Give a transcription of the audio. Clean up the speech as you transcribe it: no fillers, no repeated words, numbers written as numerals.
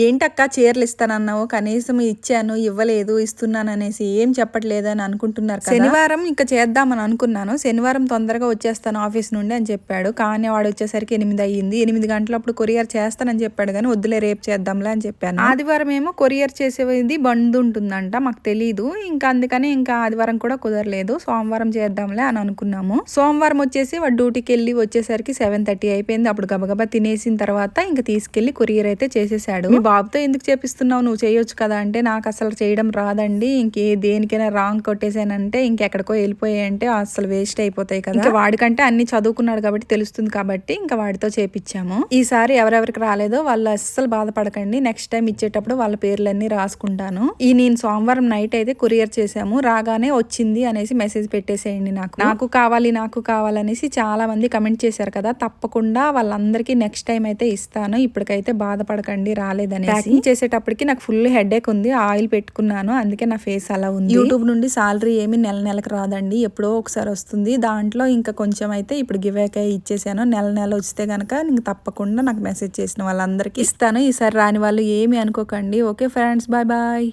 ఏంటక్క చీరలు ఇస్తానన్నావు, కనీసం ఇచ్చాను, ఇవ్వలేదు, ఇస్తున్నాననేసి ఏం చెప్పట్లేదని అనుకుంటున్నారు కదా. శనివారం ఇంకా చేద్దామని అనుకున్నాను. శనివారం తొందరగా వచ్చేస్తాను ఆఫీస్ నుండి అని చెప్పాడు. కానీ వాడు వచ్చేసరికి 8 అయ్యింది. 8 గంటలప్పుడు కొరియర్ చేస్తానని చెప్పాడు కానీ వద్దులే రేపు చేద్దాంలే అని చెప్పాను. ఆదివారం ఏమో కొరియర్ చేసేది బంద్ ఉంటుందంట, మాకు తెలీదు. ఇంకా అందుకని ఇంకా ఆదివారం కూడా కుదరలేదు. సోమవారం చేద్దాంలే అని అనుకున్నాము. సోమవారం వచ్చేసి వాడు డ్యూటీకి వెళ్ళి వచ్చేసరికి 7:30 అయిపోయింది. అప్పుడు గబగబా తినేసిన తర్వాత ఇంకా తీసుకెళ్లి కొరియర్ అయితే చేసేసాడు. బాబుతో ఎందుకు చేపిస్తున్నావు, నువ్వు చేయొచ్చు కదా అంటే, నాకు అసలు చేయడం రాదండి, దేనికైనా రాంగ్ కొట్టేసానంటే ఇంకెక్కడికో వెళ్ళిపోయాయంటే అసలు వేస్ట్ అయిపోతాయి కదా. ఇంకా వాడికంటే అన్ని చదువుకున్నాడు కాబట్టి తెలుస్తుంది కాబట్టి ఇంకా వాడితో చేపించాము. ఈసారి ఎవరెవరికి రాలేదో వాళ్ళు అస్సలు బాధపడకండి, నెక్స్ట్ టైం ఇచ్చేటప్పుడు వాళ్ళ పేర్లన్నీ రాసుకుంటాను. నేను సోమవారం నైట్ అయితే కొరియర్ చేసాము, రాగానే వచ్చింది అనేసి మెసేజ్ పెట్టేసేయండి. నాకు కావాలనేసి చాలా మంది కమెంట్ చేశారు కదా, తప్పకుండా వాళ్ళందరికీ నెక్స్ట్ టైం అయితే ఇస్తాను. ఇప్పటికైతే బాధపడకండి రాలేదని. ప్యాకింగ్ చేసేటప్పటికి నాకు ఫుల్ హెడేక్ ఉంది, ఆయిల్ పెట్టుకున్నాను, అందుకే నా ఫేస్ అలా ఉంది. యూట్యూబ్ నుండి సాలరీ ఏమి నెలకు రాదండి, ఎప్పుడో ఒకసారి వస్తుంది. దాంట్లో ఇంకా కొంచెం అయితే ఇప్పుడు గివేకే ఇచ్చేసాను. నెల వస్తే గనక ఇంక తప్పకుండా నాకు మెసేజ్ చేసిన వాళ్ళందరికీ ఇస్తాను. ఈసారి రాని వాళ్ళు ఏమి అనుకోకండి. Okay friends, bye bye.